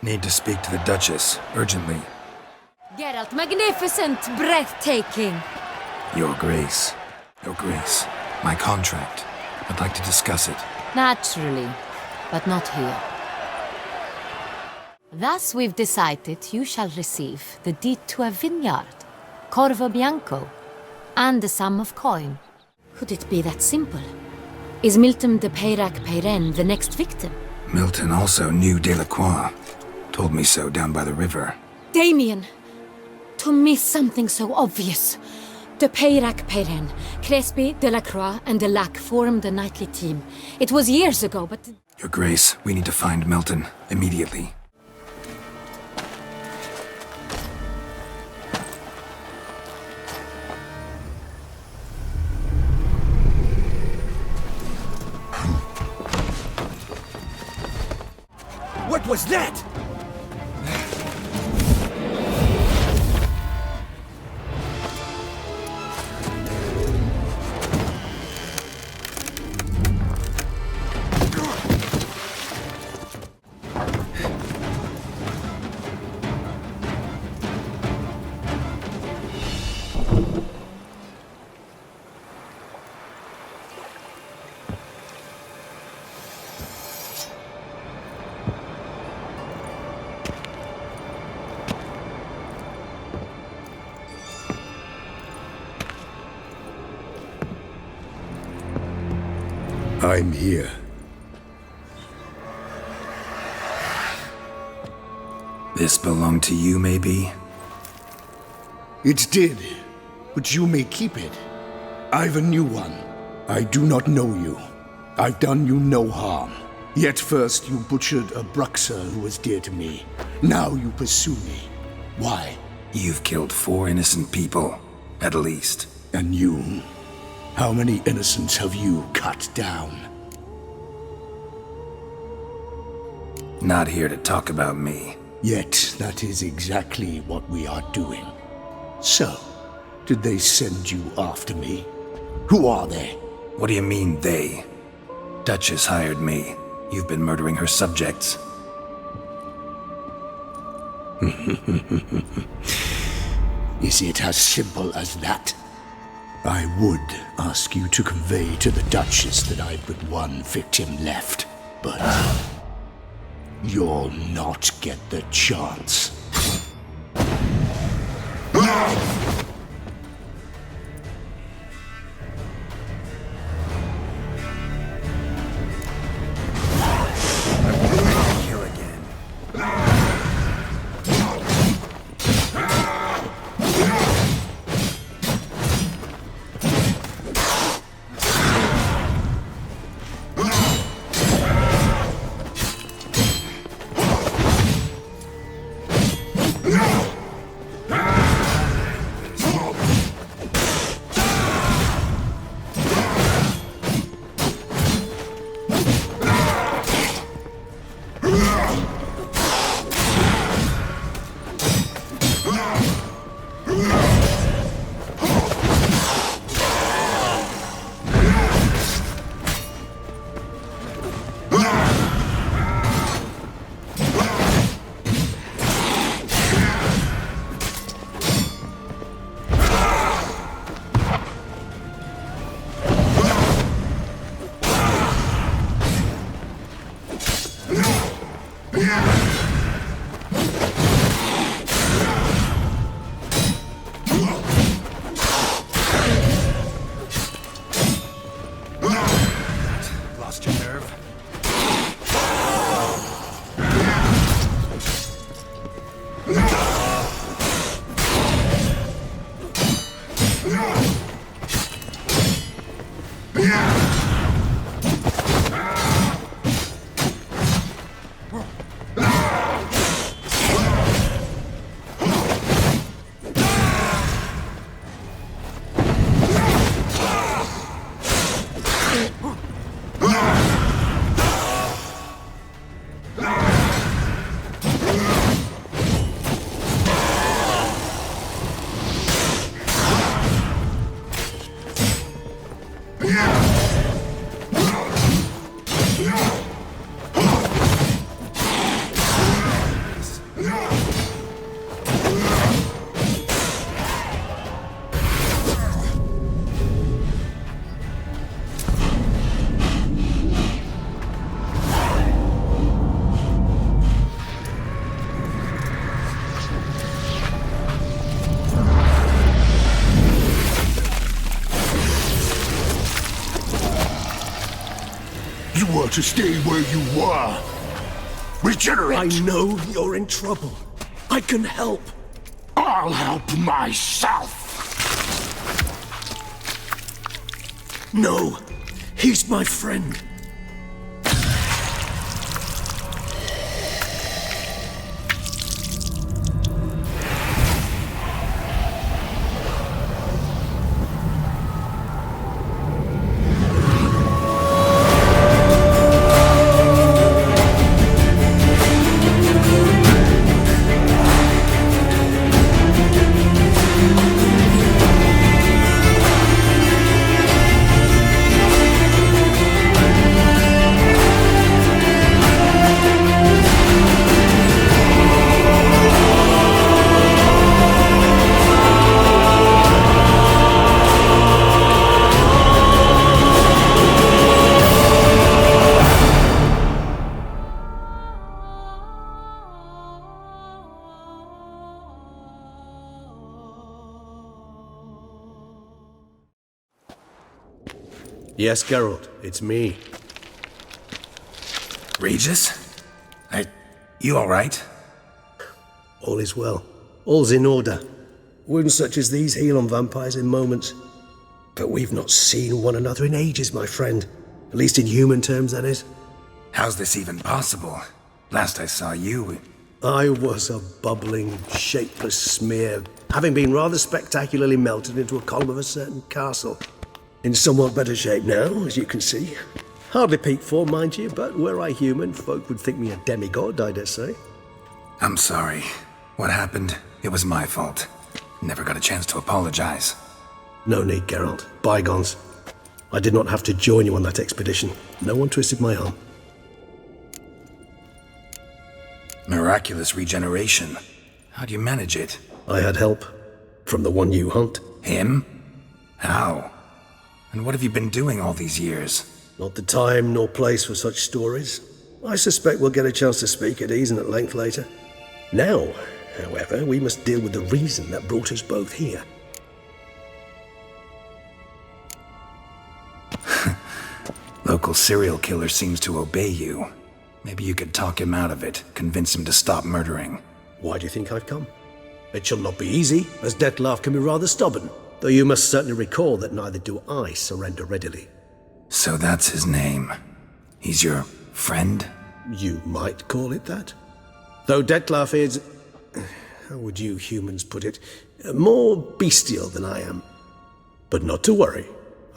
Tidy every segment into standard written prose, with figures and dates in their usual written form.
Need to speak to the Duchess, urgently. Geralt, magnificent, breathtaking. Your Grace. Your Grace. My contract. I'd like to discuss it. Naturally, but not here. Thus we've decided you shall receive the deed to a vineyard, Corvo Bianco, and a sum of coin. Could it be that simple? Is Milton de Peyrac-Peyren the next victim? Milton also knew Delacroix. Told me so down by the river. Damien! To miss something so obvious. De Peyrac-Peyren, Crespi, Delacroix, and Delac formed a knightly team. It was years ago, but... Your Grace, we need to find Milton, immediately. What was that? I'm here. This belonged to you, maybe? It did, but you may keep it. I've a new one. I do not know you. I've done you no harm. Yet first you butchered a Bruxer who was dear to me. Now you pursue me. Why? You've killed 4 innocent people, at least. And you? How many innocents have you cut down? Not here to talk about me. Yet that is exactly what we are doing. So, did they send you after me? Who are they? What do you mean, they? Duchess hired me. You've been murdering her subjects. Is it as simple as that? I would ask you to convey to the Duchess that I've but one victim left, but you'll not get the chance. Kill again. Lost your nerve? to stay where you were. Regenerate! I know you're in trouble. I can help. I'll help myself! No, he's my friend. Yes, Geralt, it's me. Regis? You alright? All is well. All's in order. Wounds such as these heal on vampires in moments. But we've not seen one another in ages, my friend. At least in human terms, that is. How's this even possible? Last I saw you... I was a bubbling, shapeless smear, having been rather spectacularly melted into a column of a certain castle. In somewhat better shape now, as you can see. Hardly peak form, mind you, but were I human, folk would think me a demigod, I dare say. I'm sorry. What happened, it was my fault. Never got a chance to apologize. No need, Geralt. Bygones. I did not have to join you on that expedition. No one twisted my arm. Miraculous regeneration. How'd you manage it? I had help. From the one you hunt. Him? How? And what have you been doing all these years? Not the time nor place for such stories. I suspect we'll get a chance to speak at ease and at length later. Now, however, we must deal with the reason that brought us both here. Local serial killer seems to obey you. Maybe you could talk him out of it, convince him to stop murdering. Why do you think I've come? It shall not be easy, as Dettlaff can be rather stubborn, though you must certainly recall that neither do I surrender readily. So that's his name. He's your friend? You might call it that. Though Dettlaff is, how would you humans put it, more bestial than I am. But not to worry,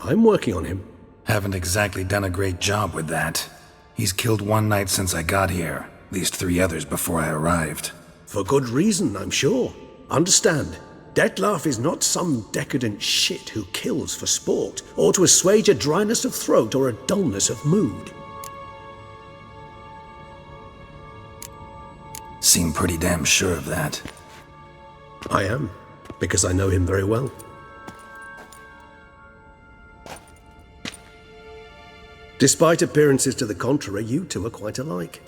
I'm working on him. Haven't exactly done a great job with that. He's killed one knight since I got here, at least 3 others before I arrived. For good reason, I'm sure. Understand, Dettlaff is not some decadent shit who kills for sport, or to assuage a dryness of throat or a dullness of mood. Seem pretty damn sure of that. I am, because I know him very well. Despite appearances to the contrary, you two are quite alike.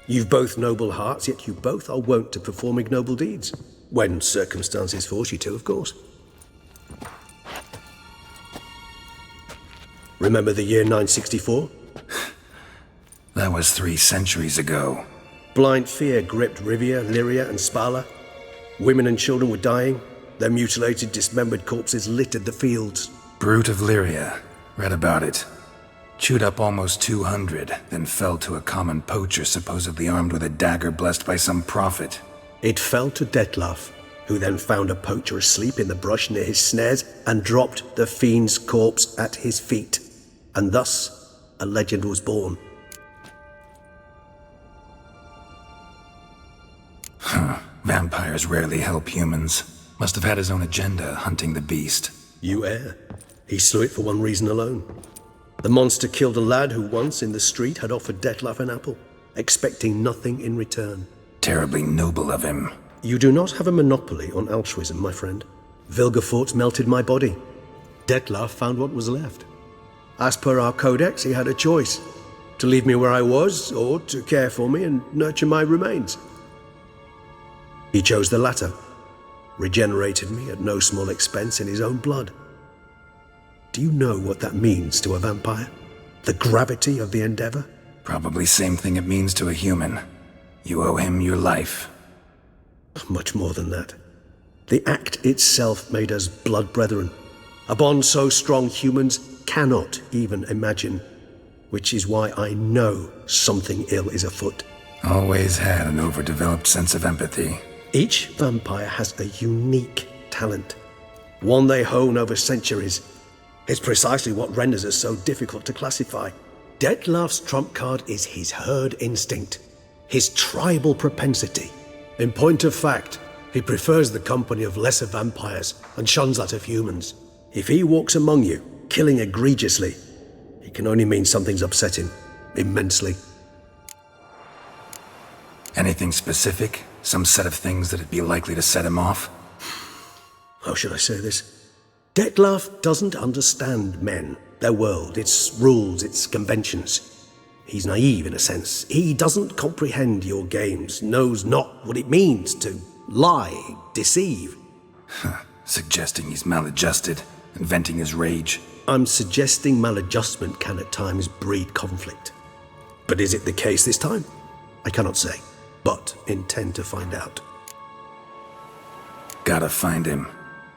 You've both noble hearts, yet you both are wont to perform ignoble deeds. When circumstances force you to, of course. Remember the year 964? That was 3 centuries ago. Blind fear gripped Rivia, Lyria, and Spala. Women and children were dying. Their mutilated, dismembered corpses littered the fields. Brute of Lyria. Read about it. Chewed up almost 200, then fell to a common poacher supposedly armed with a dagger blessed by some prophet. It fell to Dettlaff, who then found a poacher asleep in the brush near his snares and dropped the fiend's corpse at his feet. And thus, a legend was born. Vampires rarely help humans. Must have had his own agenda, hunting the beast. You err. He slew it for one reason alone. The monster killed a lad who once, in the street, had offered Dettlaff an apple, expecting nothing in return. Terribly noble of him. You do not have a monopoly on altruism, my friend. Vilgefortz melted my body. Dettlaff found what was left. As per our codex, he had a choice. To leave me where I was, or to care for me and nurture my remains. He chose the latter. Regenerated me at no small expense in his own blood. Do you know what that means to a vampire? The gravity of the endeavor? Probably same thing it means to a human. You owe him your life. Much more than that. The act itself made us blood brethren. A bond so strong humans cannot even imagine. Which is why I know something ill is afoot. Always had an overdeveloped sense of empathy. Each vampire has a unique talent. One they hone over centuries. It's precisely what renders us so difficult to classify. Dettlaff's trump card is his herd instinct. His tribal propensity. In point of fact, he prefers the company of lesser vampires and shuns that of humans. If he walks among you, killing egregiously, it can only mean something's upset him, immensely. Anything specific? Some set of things that'd be likely to set him off? How should I say this? Dettlaff doesn't understand men, their world, its rules, its conventions. He's naive in a sense. He doesn't comprehend your games, knows not what it means to lie, deceive. Suggesting he's maladjusted and venting his rage. I'm suggesting maladjustment can at times breed conflict. But is it the case this time? I cannot say, but intend to find out. Gotta find him,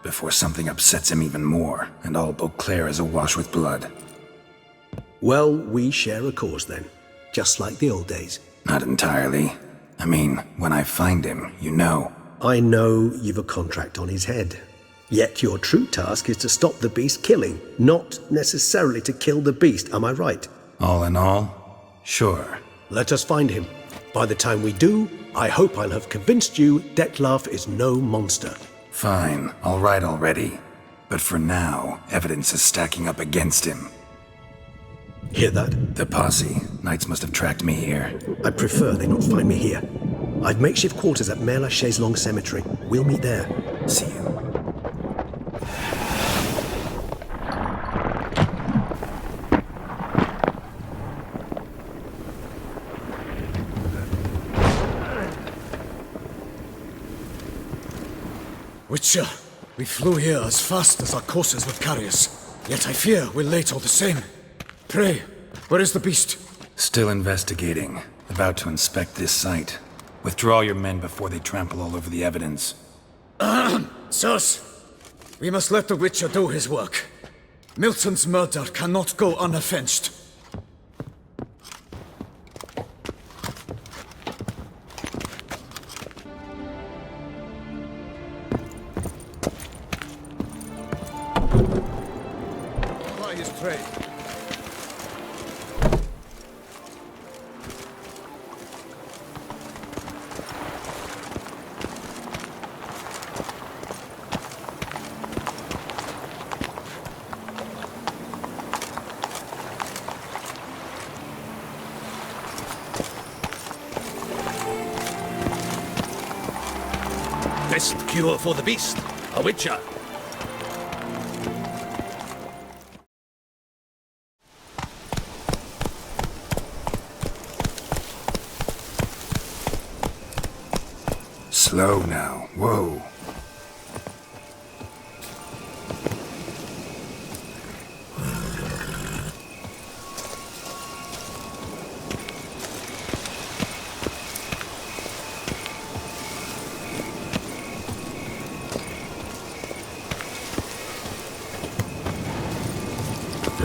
before something upsets him even more, and all Beauclair is awash with blood. Well, we share a cause then, just like the old days. Not entirely. I mean, when I find him, you know. I know you've a contract on his head. Yet your true task is to stop the beast killing, not necessarily to kill the beast, am I right? All in all, sure. Let us find him. By the time we do, I hope I'll have convinced you Dettlaff is no monster. Fine, all right already. But for now, evidence is stacking up against him. Hear that? The posse. Knights must have tracked me here. I prefer they not find me here. I've makeshift quarters at Mère Lachaise Long Cemetery. We'll meet there. See you. Witcher, we flew here as fast as our courses would carry us. Yet I fear we're late all the same. Pray, where is the beast? Still investigating. About to inspect this site. Withdraw your men before they trample all over the evidence. Sirs, we must let the Witcher do his work. Milton's murder cannot go unavenged. Apply his trade. Best cure for the beast, a witcher. Slow now. Whoa.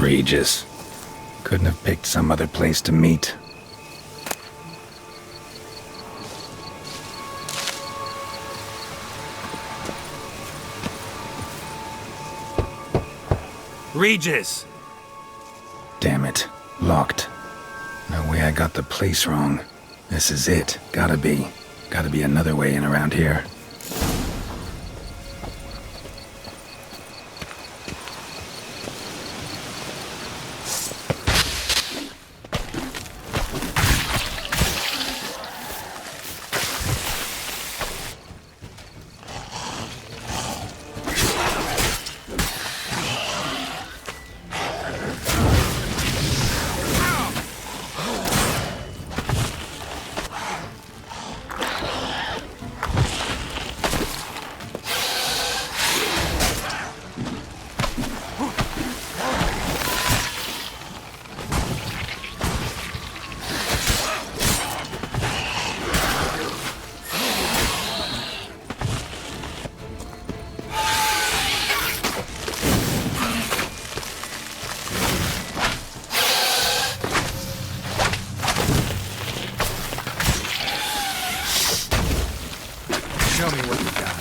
Regis. Couldn't have picked some other place to meet. Regis! Damn it. Locked. No way I got the place wrong. This is it. Gotta be. Gotta be another way in around here. me what you got.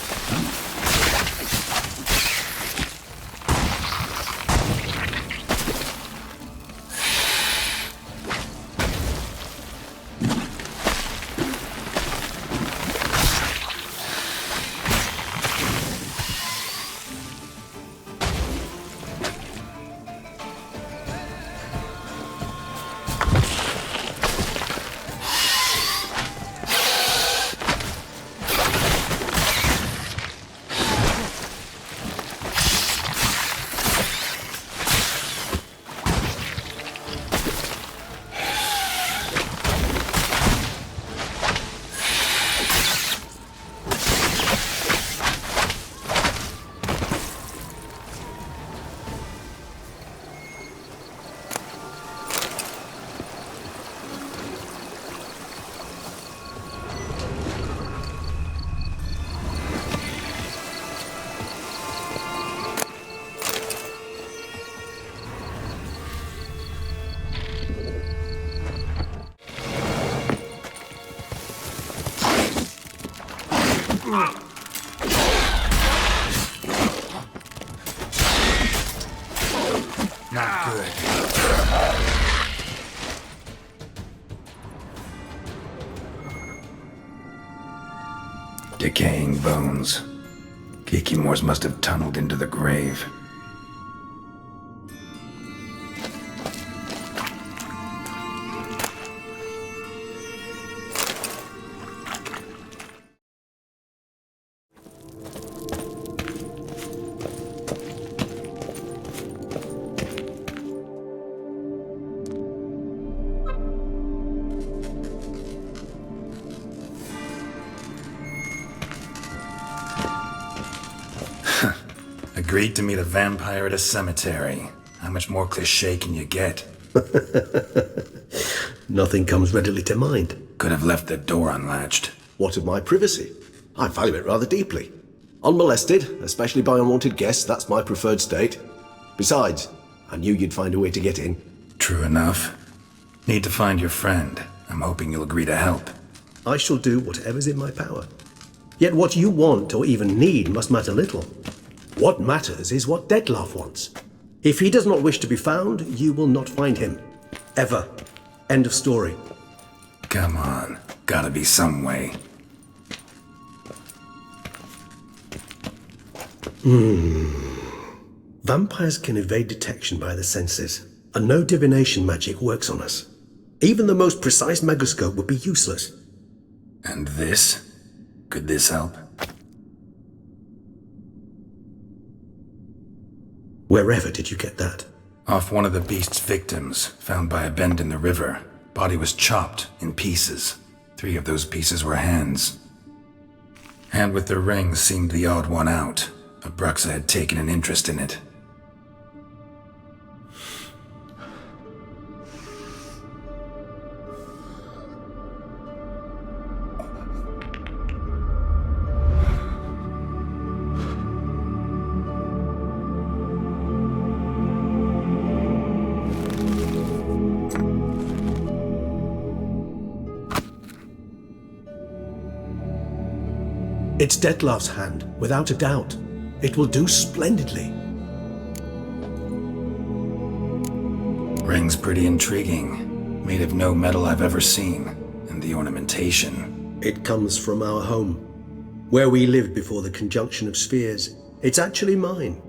Not good. Decaying bones. Kikimors must have tunneled into the grave. Agreed to meet a vampire at a cemetery. How much more cliché can you get? Nothing comes readily to mind. Could have left the door unlatched. What of my privacy? I value it rather deeply. Unmolested, especially by unwanted guests, that's my preferred state. Besides, I knew you'd find a way to get in. True enough. Need to find your friend. I'm hoping you'll agree to help. I shall do whatever's in my power. Yet what you want or even need must matter little. What matters is what Dettlaff wants. If he does not wish to be found, you will not find him. Ever. End of story. Come on. Gotta be some way. Vampires can evade detection by the senses, and no divination magic works on us. Even the most precise megascope would be useless. And this? Could this help? Wherever did you get that? Off one of the beast's victims, found by a bend in the river. Body was chopped in pieces. 3 of those pieces were hands. Hand with the ring seemed the odd one out, but Bruxa had taken an interest in it. It's Dettlaff's hand, without a doubt. It will do splendidly. Ring's pretty intriguing. Made of no metal I've ever seen. And the ornamentation. It comes from our home, where we lived before the conjunction of spheres. It's actually mine.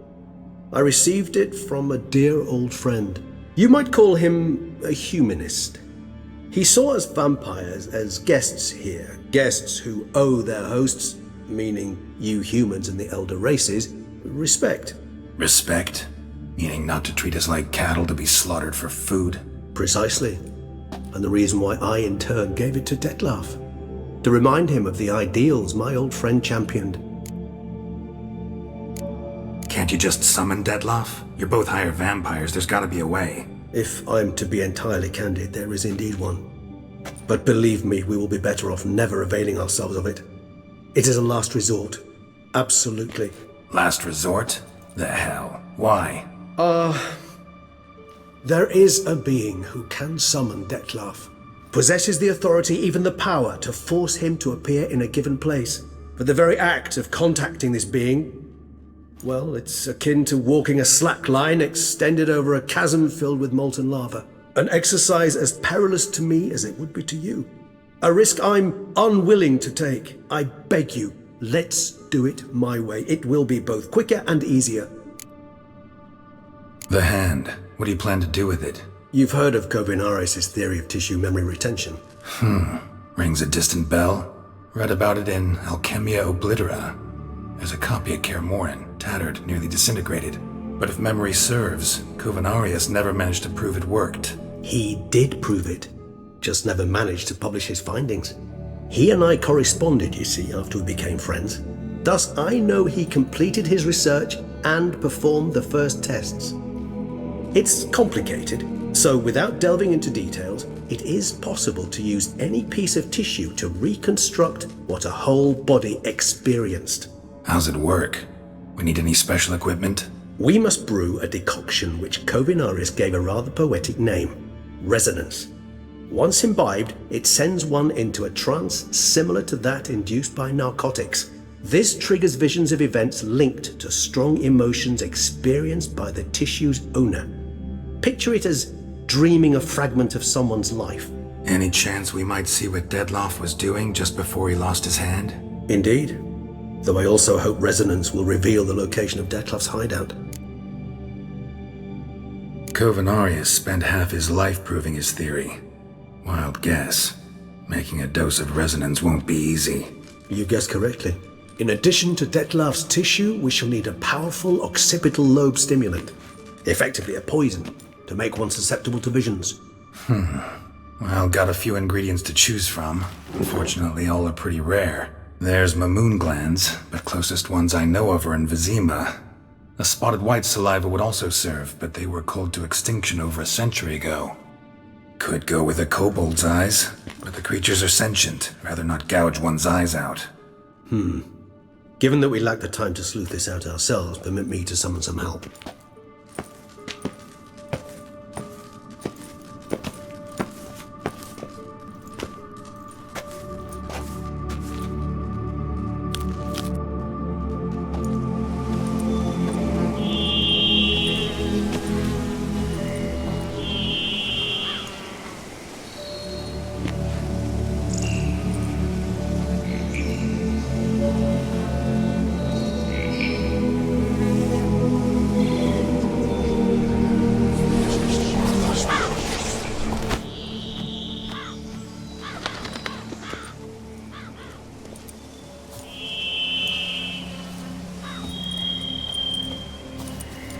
I received it from a dear old friend. You might call him a humanist. He saw us vampires as guests here, guests who owe their hosts, meaning you humans and the elder races, respect. Respect? Meaning not to treat us like cattle to be slaughtered for food? Precisely. And the reason why I in turn gave it to Dettlaff. To remind him of the ideals my old friend championed. Can't you just summon Dettlaff? You're both higher vampires, there's gotta be a way. If I'm to be entirely candid, there is indeed one. But believe me, we will be better off never availing ourselves of it. It is a last resort. Absolutely. Last resort? The hell? Why? There is a being who can summon Dettlaff. Possesses the authority, even the power, to force him to appear in a given place. For the very act of contacting this being, well, it's akin to walking a slack line extended over a chasm filled with molten lava. An exercise as perilous to me as it would be to you. A risk I'm unwilling to take. I beg you, let's do it my way. It will be both quicker and easier. The hand. What do you plan to do with it? You've heard of Covinarius' theory of tissue memory retention. Rings a distant bell. Read about it in Alchemia Oblitera. There's a copy at Kaer Morhen, tattered, nearly disintegrated. But if memory serves, Covinarius never managed to prove it worked. He did prove it, just never managed to publish his findings. He and I corresponded, you see, after we became friends. Thus, I know he completed his research and performed the first tests. It's complicated, so without delving into details, it is possible to use any piece of tissue to reconstruct what a whole body experienced. How's it work? We need any special equipment? We must brew a decoction which Covinarius gave a rather poetic name, resonance. Once imbibed, it sends one into a trance similar to that induced by narcotics. This triggers visions of events linked to strong emotions experienced by the tissue's owner. Picture it as dreaming a fragment of someone's life. Any chance we might see what Dettlaff was doing just before he lost his hand? Indeed. Though I also hope resonance will reveal the location of Dettlaff's hideout. Covinarius spent half his life proving his theory. Wild guess. Making a dose of resonance won't be easy. You guessed correctly. In addition to Dettlaff's tissue, we shall need a powerful occipital lobe stimulant. Effectively a poison, to make one susceptible to visions. Well, got a few ingredients to choose from. Unfortunately, all are pretty rare. There's mammun glands, but closest ones I know of are in Vizima. A spotted wight saliva would also serve, but they were culled to extinction over a century ago. Could go with a kobold's eyes, but the creatures are sentient. Rather not gouge one's eyes out. Given that we lack the time to sleuth this out ourselves, permit me to summon some help.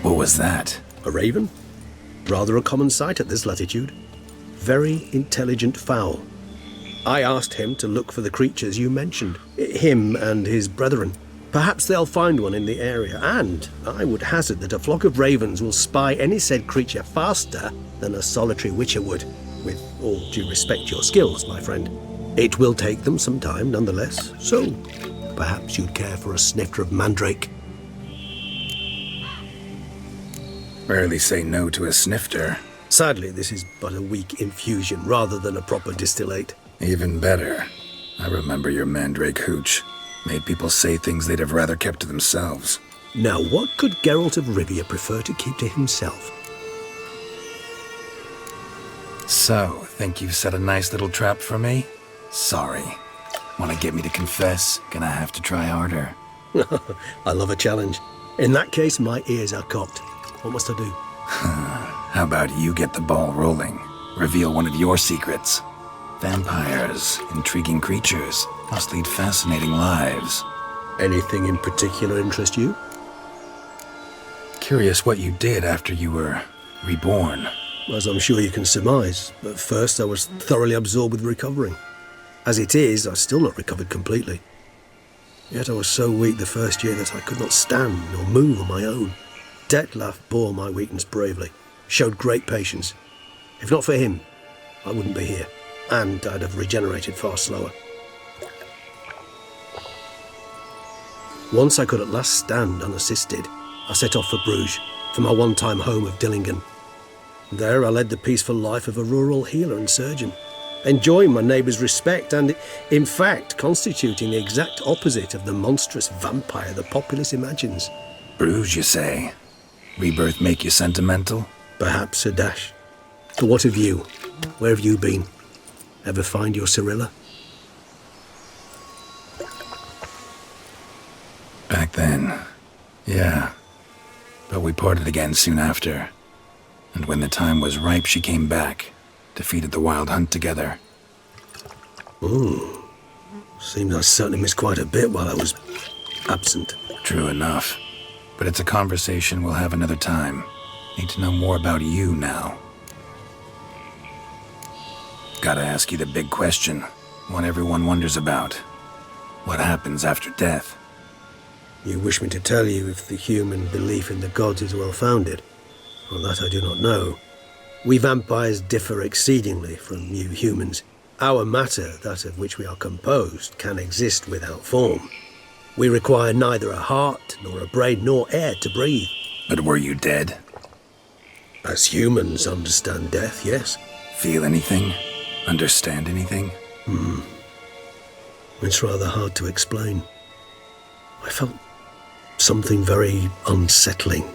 What was that? A raven? Rather a common sight at this latitude. Very intelligent fowl. I asked him to look for the creatures you mentioned. Him and his brethren. Perhaps they'll find one in the area, and I would hazard that a flock of ravens will spy any said creature faster than a solitary witcher would. With all due respect to your skills, my friend. It will take them some time nonetheless, so perhaps you'd care for a snifter of mandrake. Rarely say no to a snifter. Sadly, this is but a weak infusion rather than a proper distillate. Even better. I remember your mandrake hooch. Made people say things they'd have rather kept to themselves. Now, what could Geralt of Rivia prefer to keep to himself? So, think you've set a nice little trap for me? Sorry. Want to get me to confess? Gonna have to try harder. I love a challenge. In that case, my ears are cocked. What must I do? How about you get the ball rolling? Reveal one of your secrets. Vampires, intriguing creatures, must lead fascinating lives. Anything in particular interest you? Curious what you did after you were reborn. As I'm sure you can surmise, but first I was thoroughly absorbed with recovering. As it is, I've still not recovered completely. Yet I was so weak the first year that I could not stand or move on my own. Dettlaff bore my weakness bravely, showed great patience. If not for him, I wouldn't be here, and I'd have regenerated far slower. Once I could at last stand unassisted, I set off for Bruges, for my one-time home of Dillingen. There I led the peaceful life of a rural healer and surgeon, enjoying my neighbour's respect and, in fact, constituting the exact opposite of the monstrous vampire the populace imagines. Bruges, you say? Rebirth make you sentimental? Perhaps a dash. But what of you? Where have you been? Ever find your Cyrilla? Back then, yeah. But we parted again soon after. And when the time was ripe, she came back. Defeated the Wild Hunt together. Seems I certainly missed quite a bit while I was absent. True enough. But it's a conversation we'll have another time. Need to know more about you now. Gotta ask you the big question. One everyone wonders about. What happens after death? You wish me to tell you if the human belief in the gods is well-founded? Well, that I do not know. We vampires differ exceedingly from you humans. Our matter, that of which we are composed, can exist without form. We require neither a heart, nor a brain, nor air to breathe. But were you dead? As humans understand death, yes. Feel anything? Understand anything? It's rather hard to explain. I felt something very unsettling.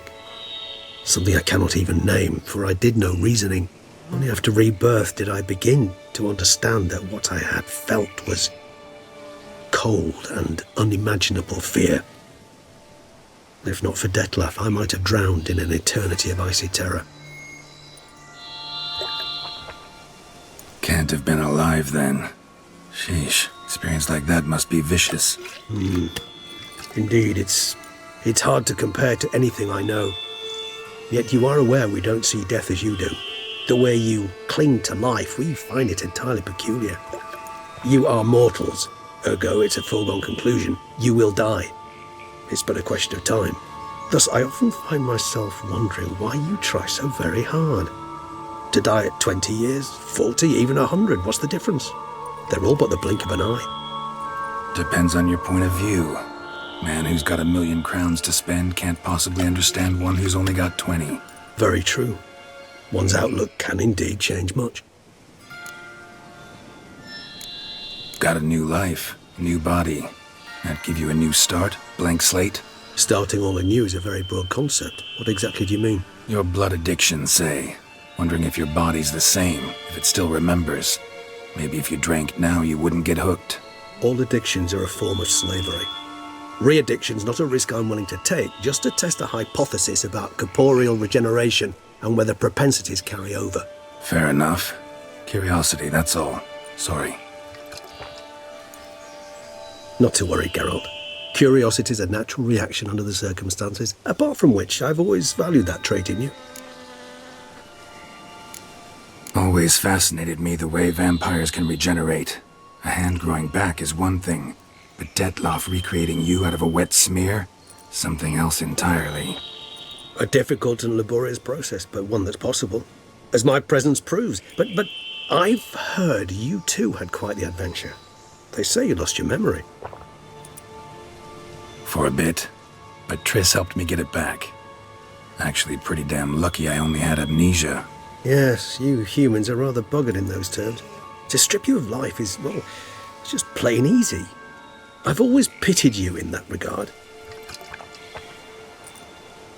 Something I cannot even name, for I did no reasoning. Only after rebirth did I begin to understand that what I had felt was cold and unimaginable fear. If not for Dettlaff, I might have drowned in an eternity of icy terror. Can't have been alive then. Sheesh, experience like that must be vicious. Indeed, it's hard to compare to anything I know. Yet you are aware we don't see death as you do. The way you cling to life, we find it entirely peculiar. You are mortals, ergo it's a foregone conclusion. You will die. It's but a question of time. Thus, I often find myself wondering why you try so very hard. To die at 20 years, 40, even 100, what's the difference? They're all but the blink of an eye. Depends on your point of view. Man who's got 1,000,000 crowns to spend can't possibly understand one who's only got 20. Very true. One's outlook can indeed change much. Got a new life, new body. That give you a new start, blank slate? Starting all anew is a very broad concept. What exactly do you mean? Your blood addiction, say. Wondering if your body's the same, if it still remembers. Maybe if you drank now, you wouldn't get hooked. All addictions are a form of slavery. Re-addiction's not a risk I'm willing to take, just to test a hypothesis about corporeal regeneration and whether propensities carry over. Fair enough. Curiosity, that's all. Sorry. Not to worry, Geralt. Curiosity is a natural reaction under the circumstances, apart from which I've always valued that trait in you. Always fascinated me the way vampires can regenerate. A hand growing back is one thing, but Dettlaff recreating you out of a wet smear? Something else entirely. A difficult and laborious process, but one that's possible, as my presence proves. But I've heard you too had quite the adventure. They say you lost your memory. For a bit, but Triss helped me get it back. Actually pretty damn lucky I only had amnesia. Yes, you humans are rather buggered in those terms. To strip you of life is, well, it's just plain easy. I've always pitied you in that regard.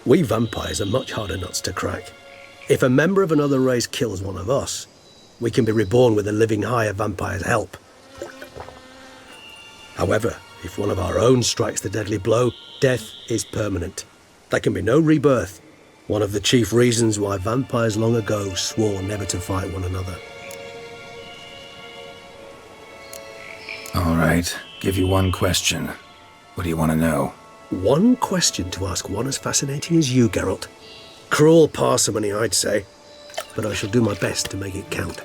We vampires are much harder nuts to crack. If a member of another race kills one of us, we can be reborn with a living higher vampire's help. However, if one of our own strikes the deadly blow, death is permanent. There can be no rebirth. One of the chief reasons why vampires long ago swore never to fight one another. All right, give you one question. What do you want to know? One question to ask one as fascinating as you, Geralt. Cruel parsimony, I'd say, but I shall do my best to make it count.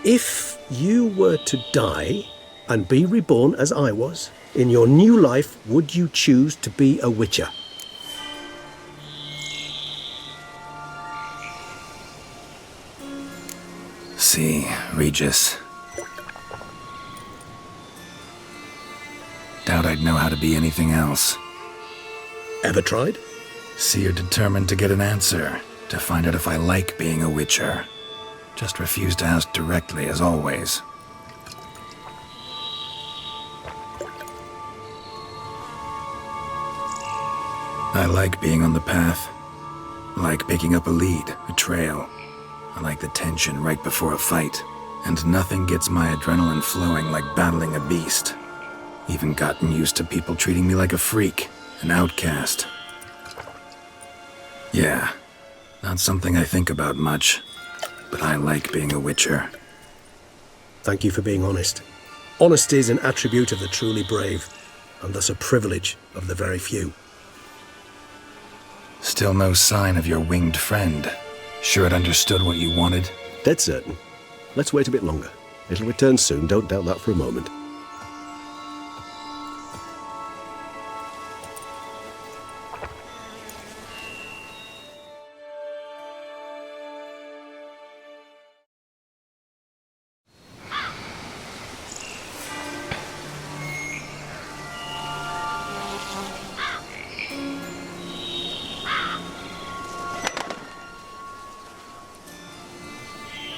If you were to die and be reborn as I was, in your new life, would you choose to be a witcher? See, Regis. Doubt I'd know how to be anything else. Ever tried? See, you're determined to get an answer, to find out if I like being a witcher. Just refuse to ask directly, as always. I like being on the path. I like picking up a lead, a trail. I like the tension right before a fight. And nothing gets my adrenaline flowing like battling a beast. Even gotten used to people treating me like a freak, an outcast. Yeah, not something I think about much, but I like being a witcher. Thank you for being honest. Honesty is an attribute of the truly brave, and thus a privilege of the very few. Still no sign of your winged friend. Sure it understood what you wanted? Dead certain. Let's wait a bit longer. It'll return soon, don't doubt that for a moment.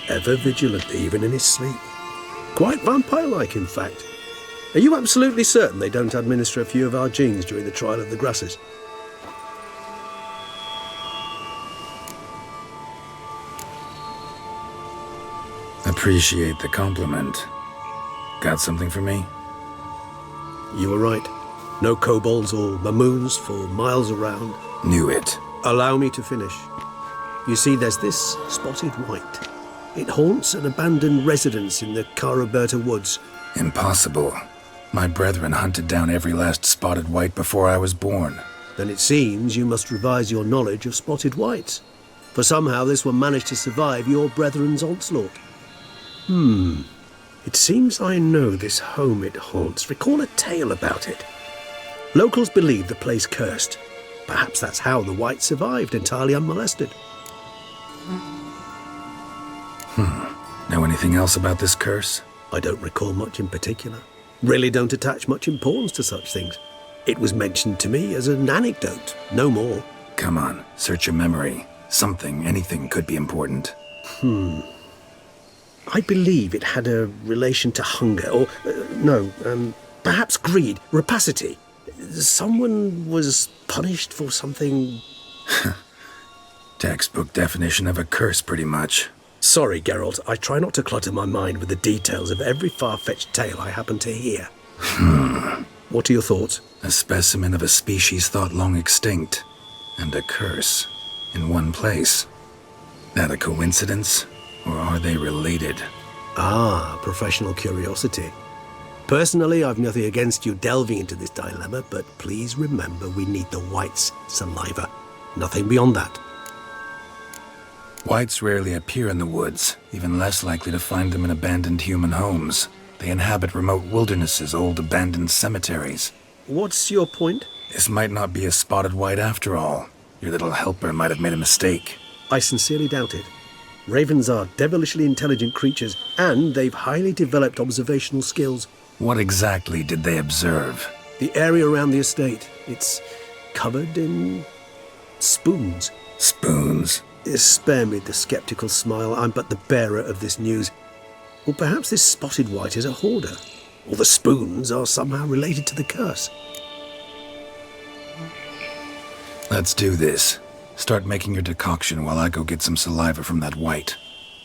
Ever vigilant, even in his sleep. Quite vampire-like, in fact. Are you absolutely certain they don't administer a few of our genes during the trial of the grasses? Appreciate the compliment. Got something for me? You were right. No kobolds or mammuns for miles around. Knew it. Allow me to finish. You see, there's this spotted wight. It haunts an abandoned residence in the Coroberta woods. Impossible. My brethren hunted down every last spotted wight before I was born. Then it seems you must revise your knowledge of spotted wights. For somehow this one managed to survive your brethren's onslaught. It seems I know this home it haunts. Recall a tale about it. Locals believe the place cursed. Perhaps that's how the wight survived entirely unmolested. Know anything else about this curse? I don't recall much in particular. Really don't attach much importance to such things. It was mentioned to me as an anecdote, no more. Come on, search your memory. Something, anything could be important. I believe it had a relation to hunger, or, perhaps greed, rapacity. Someone was punished for something... Textbook definition of a curse, pretty much. Sorry, Geralt, I try not to clutter my mind with the details of every far-fetched tale I happen to hear. What are your thoughts? A specimen of a species thought long extinct, and a curse, in one place. That a coincidence, or are they related? Ah, professional curiosity. Personally, I've nothing against you delving into this dilemma, but please remember we need the wight's saliva. Nothing beyond that. Wights rarely appear in the woods, even less likely to find them in abandoned human homes. They inhabit remote wildernesses, old abandoned cemeteries. What's your point? This might not be a spotted wight after all. Your little helper might have made a mistake. I sincerely doubt it. Ravens are devilishly intelligent creatures, and they've highly developed observational skills. What exactly did they observe? The area around the estate, it's covered in spoons. Spoons? Spare me the skeptical smile. I'm but the bearer of this news. Or perhaps this spotted wight is a hoarder. Or the spoons are somehow related to the curse. Let's do this. Start making your decoction while I go get some saliva from that wight.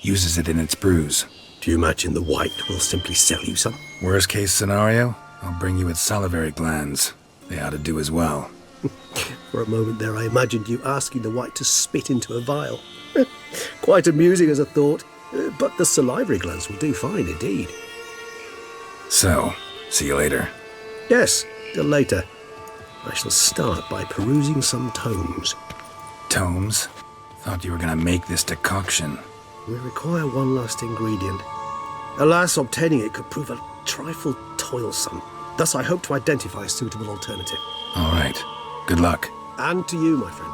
Uses it in its brews. Do you imagine the wight will simply sell you some? Worst case scenario, I'll bring you its salivary glands. They ought to do as well. For a moment there I imagined you asking the wight to spit into a vial. Quite amusing as a thought, but the salivary glands will do fine indeed. So, see you later. Yes, till later. I shall start by perusing some tomes. Tomes? Thought you were gonna make this decoction. We require one last ingredient. Alas, obtaining it could prove a trifle toilsome. Thus I hope to identify a suitable alternative. All right. Good luck. And to you, my friend.